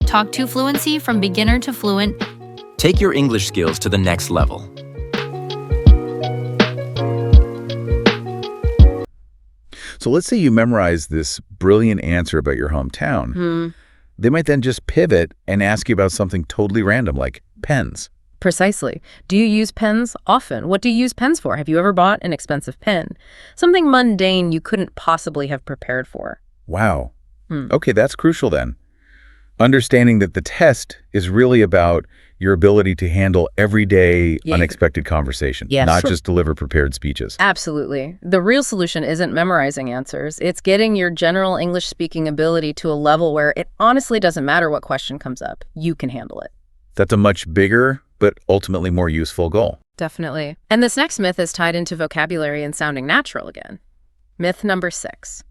Talk to Fluency from beginner to fluent. Take your English skills to the next level. So let's say you memorize this brilliant answer about your hometown. They might then just pivot and ask you about something totally random, like pens. Precisely. Do you use pens often? What do you use pens for? Have you ever bought an expensive pen? Something mundane you couldn't possibly have prepared for. Wow. Okay, that's crucial then. Understanding that the test is really about your ability to handle everyday unexpected conversation, not just deliver prepared speeches. Absolutely. The real solution isn't memorizing answers. It's getting your general English speaking ability to a level where it honestly doesn't matter what question comes up. You can handle it. That's a much bigger, but ultimately more useful goal. Definitely. And this next myth is tied into vocabulary and sounding natural again. Myth number 6.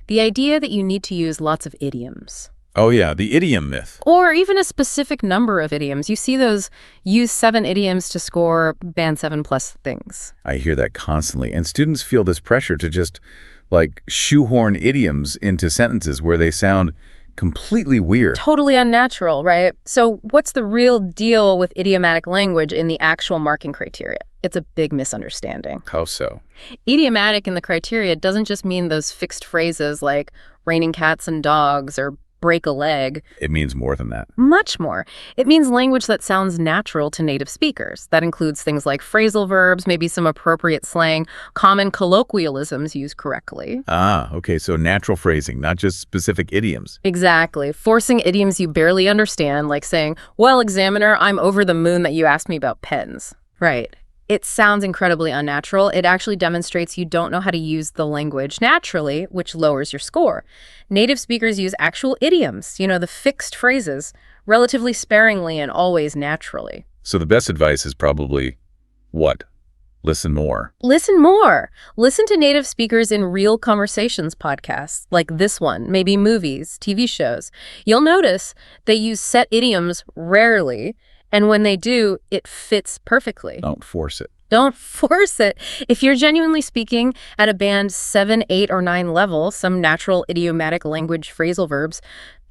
The idea that you need to use lots of idioms. Oh yeah, the idiom myth. Or even a specific number of idioms. You see those use 7 idioms to score band 7+ things. I hear that constantly. And students feel this pressure to just like shoehorn idioms into sentences where they sound completely weird. Totally unnatural, right? So what's the real deal with idiomatic language in the actual marking criteria? It's a big misunderstanding. How so? Idiomatic in the criteria doesn't just mean those fixed phrases like raining cats and dogs or break a leg. It means more than that. Much more. It means language that sounds natural to native speakers. That includes things like phrasal verbs, maybe some appropriate slang, common colloquialisms used correctly. Ah, okay, so natural phrasing, not just specific idioms. Exactly. Forcing idioms you barely understand, like saying, well, examiner, I'm over the moon that you asked me about pens. Right. It sounds incredibly unnatural. It actually demonstrates you don't know how to use the language naturally, which lowers your score. Native speakers use actual idioms, the fixed phrases, relatively sparingly and always naturally. So the best advice is probably what? Listen more. Listen more. Listen to native speakers in real conversations podcasts, like this one, maybe movies, TV shows. You'll notice they use set idioms rarely, and when they do, it fits perfectly. Don't force it. Don't force it. If you're genuinely speaking at a band 7, 8, or 9 level, some natural idiomatic language phrasal verbs,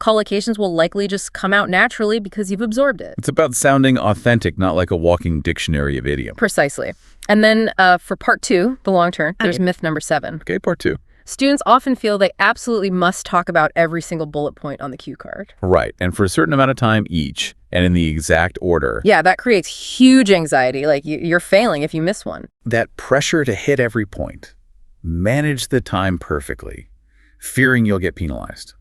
collocations will likely just come out naturally because you've absorbed it. It's about sounding authentic, not like a walking dictionary of idiom. Precisely. And then for part 2, the long term, there's myth number 7. Okay, part 2. Students often feel they absolutely must talk about every single bullet point on the cue card. Right, and for a certain amount of time each, and in the exact order. Yeah, that creates huge anxiety, like you're failing if you miss one. That pressure to hit every point, manage the time perfectly, fearing you'll get penalized.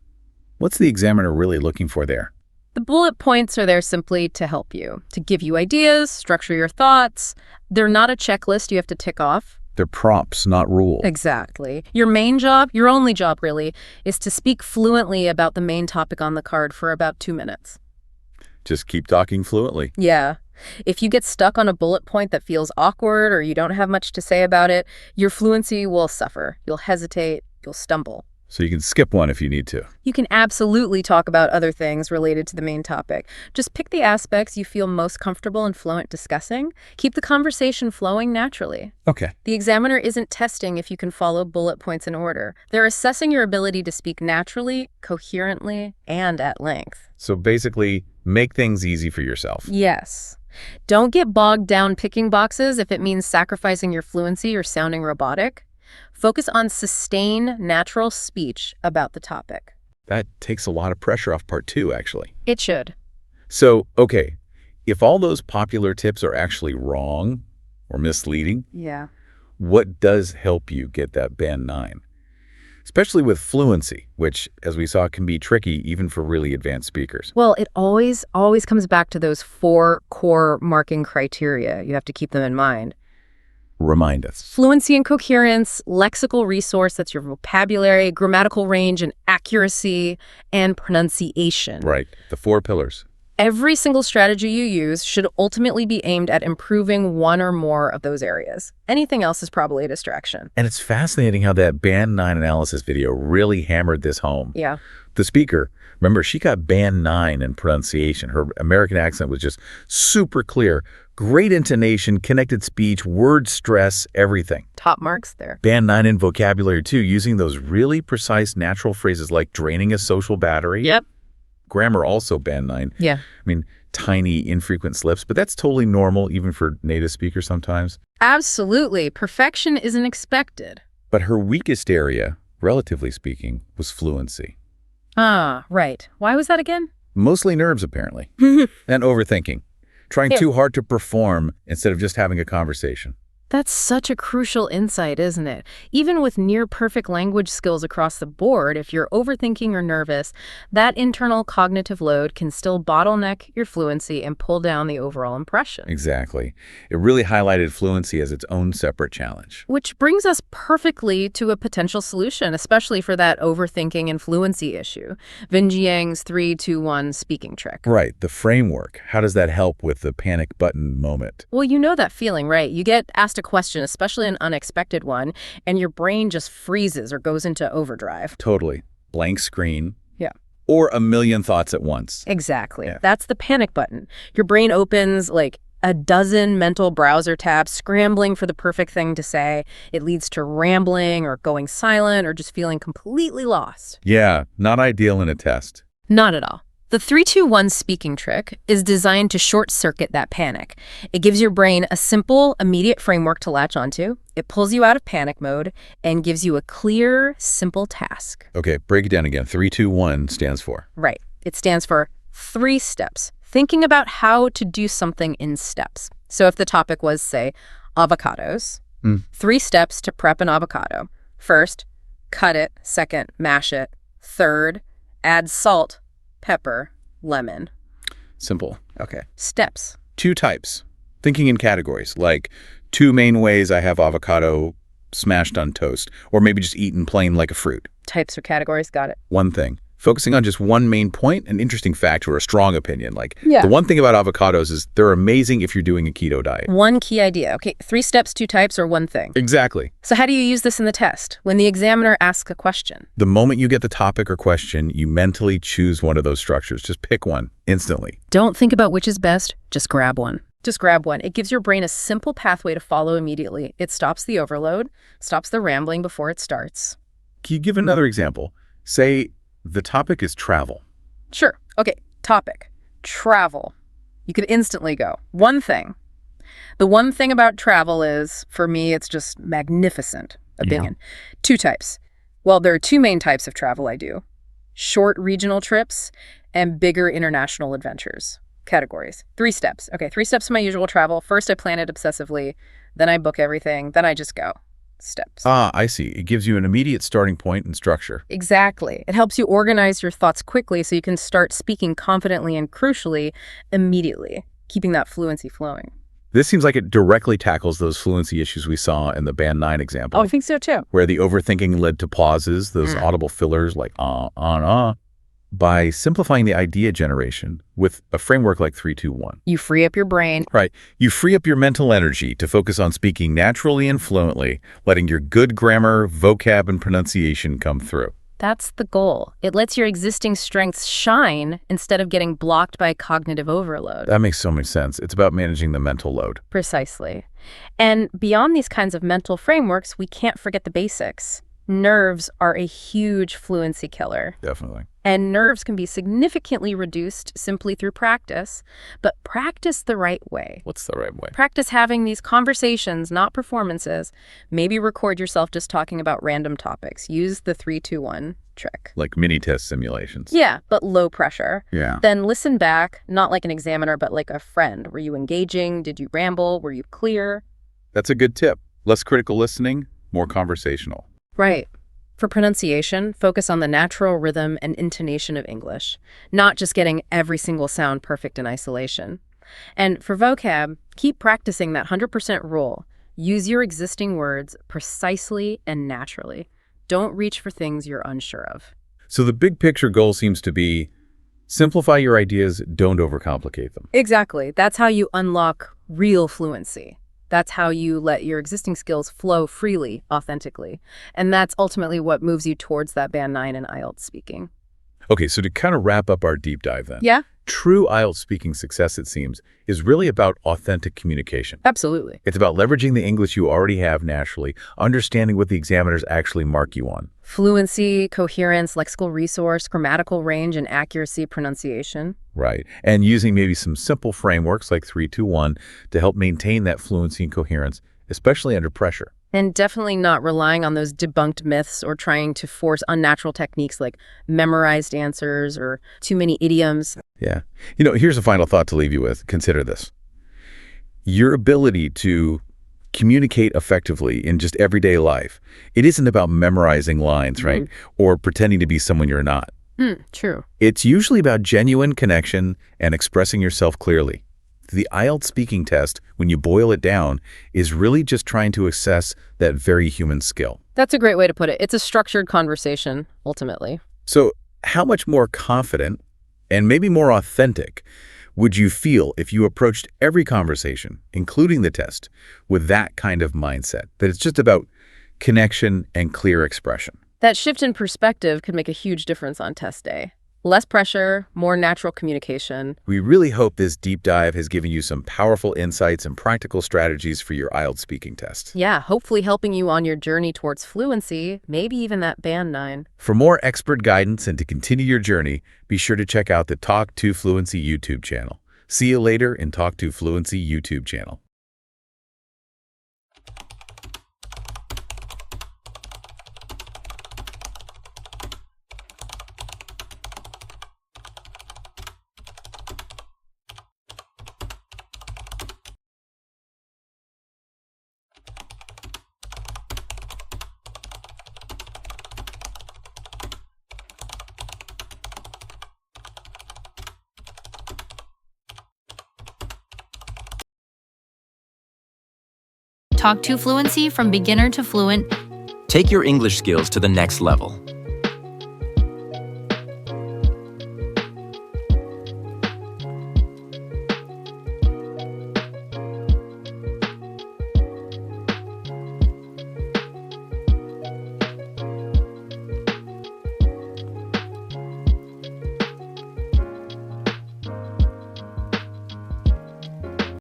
What's the examiner really looking for there? The bullet points are there simply to help you, to give you ideas, structure your thoughts. They're not a checklist you have to tick off. They're prompts, not rules. Exactly. Your main job, your only job really, is to speak fluently about the main topic on the card for about 2 minutes. Just keep talking fluently. Yeah. If you get stuck on a bullet point that feels awkward or you don't have much to say about it, your fluency will suffer. You'll hesitate, you'll stumble. So you can skip one if you need to. You can absolutely talk about other things related to the main topic. Just pick the aspects you feel most comfortable and fluent discussing. Keep the conversation flowing naturally. Okay. The examiner isn't testing if you can follow bullet points in order. They're assessing your ability to speak naturally, coherently, and at length. So basically, make things easy for yourself. Yes. Don't get bogged down picking boxes if it means sacrificing your fluency or sounding robotic. Focus on sustained, natural speech about the topic. That takes a lot of pressure off part 2, actually. It should. So, okay, if all those popular tips are actually wrong or misleading, what does help you get that band 9? Especially with fluency, which, as we saw, can be tricky even for really advanced speakers. Well, it always comes back to those 4 core marking criteria. You have to keep them in mind. Remind us. Fluency and coherence, lexical resource, that's your vocabulary, grammatical range and accuracy, and pronunciation. Right, the 4 pillars. Every single strategy you use should ultimately be aimed at improving one or more of those areas. Anything else is probably a distraction. And it's fascinating how that band 9 analysis video really hammered this home. Yeah. The speaker, remember, she got band 9 in pronunciation. Her American accent was just super clear. Great intonation, connected speech, word stress, everything. Top marks there. Band 9 in vocabulary, too, using those really precise natural phrases like draining a social battery. Yep. Grammar also band 9. Yeah. I mean, tiny, infrequent slips, but that's totally normal even for native speakers sometimes. Absolutely. Perfection isn't expected. But her weakest area, relatively speaking, was fluency. Ah, right. Why was that again? Mostly nerves, apparently. And overthinking. Trying Yeah. too hard to perform instead of just having a conversation. That's such a crucial insight, isn't it? Even with near-perfect language skills across the board, if you're overthinking or nervous, that internal cognitive load can still bottleneck your fluency and pull down the overall impression. Exactly. It really highlighted fluency as its own separate challenge. Which brings us perfectly to a potential solution, especially for that overthinking and fluency issue. Vinjiang's 3-2-1 speaking trick. Right, the framework. How does that help with the panic button moment? Well, you know that feeling, right? You get asked a question, especially an unexpected one, and your brain just freezes or goes into overdrive. Totally. Blank screen. Yeah. Or a million thoughts at once. Exactly. Yeah. That's the panic button. Your brain opens like a dozen mental browser tabs, scrambling for the perfect thing to say. It leads to rambling or going silent or just feeling completely lost. Yeah, not ideal in a test. Not at all. The 3-2-1 speaking trick is designed to short-circuit that panic. It gives your brain a simple, immediate framework to latch onto. It pulls you out of panic mode and gives you a clear, simple task. Okay, break it down again. 3-2-1 stands for. Right. It stands for 3 steps. Thinking about how to do something in steps. So if the topic was, say, avocados, 3 steps to prep an avocado. First, cut it. Second, mash it. Third, add salt, pepper, lemon. Simple. Okay. Steps. 2 types. Thinking in categories, like 2 main ways I have avocado smashed on toast, or maybe just eaten plain like a fruit. Types or categories, got it. 1 thing. Focusing on just one main point, an interesting fact or a strong opinion. Like, Yeah. the one thing about avocados is they're amazing if you're doing a keto diet. 1 key idea. Okay, 3 steps, 2 types, or 1 thing. Exactly. So how do you use this in the test? When the examiner asks a question. The moment you get the topic or question, you mentally choose one of those structures. Just pick one instantly. Don't think about which is best, just grab one. Just grab one. It gives your brain a simple pathway to follow immediately. It stops the overload, stops the rambling before it starts. Can you give another example? Say the topic is travel. Sure. Okay, topic. Travel. You could instantly go. 1 thing. The one thing about travel is, for me, it's just magnificent. Opinion. 2 types. Well, there are 2 main types of travel I do. Short regional trips and bigger international adventures. Categories. 3 steps. Okay, 3 steps to my usual travel. First, I plan it obsessively. Then I book everything. Then I just go. Steps. Ah, I see. It gives you an immediate starting point and structure. Exactly. It helps you organize your thoughts quickly so you can start speaking confidently and, crucially, immediately, keeping that fluency flowing. This seems like it directly tackles those fluency issues we saw in the Band 9 example. Oh, I think so too. Where the overthinking led to pauses, those audible fillers like by simplifying the idea generation with a framework like 3-2-1. You free up your brain. Right. You free up your mental energy to focus on speaking naturally and fluently, letting your good grammar, vocab, and pronunciation come through. That's the goal. It lets your existing strengths shine instead of getting blocked by cognitive overload. That makes so much sense. It's about managing the mental load. Precisely. And beyond these kinds of mental frameworks, we can't forget the basics. Nerves are a huge fluency killer. Definitely. And nerves can be significantly reduced simply through practice, but practice the right way. What's the right way? Practice having these conversations, not performances. Maybe record yourself just talking about random topics. Use the 3-2-1 trick. Like mini test simulations. Yeah, but low pressure. Yeah. Then listen back, not like an examiner, but like a friend. Were you engaging? Did you ramble? Were you clear? That's a good tip. Less critical listening, more conversational. Right. For pronunciation, focus on the natural rhythm and intonation of English, not just getting every single sound perfect in isolation. And for vocab, keep practicing that 100% rule. Use your existing words precisely and naturally. Don't reach for things you're unsure of. So the big picture goal seems to be simplify your ideas, don't overcomplicate them. Exactly. That's how you unlock real fluency. That's how you let your existing skills flow freely, authentically. And that's ultimately what moves you towards that Band 9 in IELTS speaking. Okay, so to kind of wrap up our deep dive then. Yeah, True IELTS speaking success, it seems, is really about authentic communication. absolutely. It's about leveraging the English you already have naturally, understanding what the examiners actually mark you on. Fluency, coherence, lexical resource, grammatical range, and accuracy pronunciation. Right. And using maybe some simple frameworks like 3-2-1 to help maintain that fluency and coherence, especially under pressure. And definitely not relying on those debunked myths or trying to force unnatural techniques like memorized answers or too many idioms. Yeah. Here's a final thought to leave you with. Consider this. Your ability to communicate effectively in just everyday life, it isn't about memorizing lines, right? Or pretending to be someone you're not. True. It's usually about genuine connection and expressing yourself clearly. The IELTS speaking test, when you boil it down, is really just trying to assess that very human skill. That's a great way to put it. It's a structured conversation, ultimately. So how much more confident and maybe more authentic would you feel if you approached every conversation, including the test, with that kind of mindset, that it's just about connection and clear expression? That shift in perspective could make a huge difference on test day. Less pressure, more natural communication. We really hope this deep dive has given you some powerful insights and practical strategies for your IELTS speaking test. Yeah, hopefully helping you on your journey towards fluency, maybe even that band 9. For more expert guidance and to continue your journey, be sure to check out the Talk to Fluency YouTube channel. See you later in Talk to Fluency YouTube channel. Talk to Fluency from beginner to fluent. Take your English skills to the next level.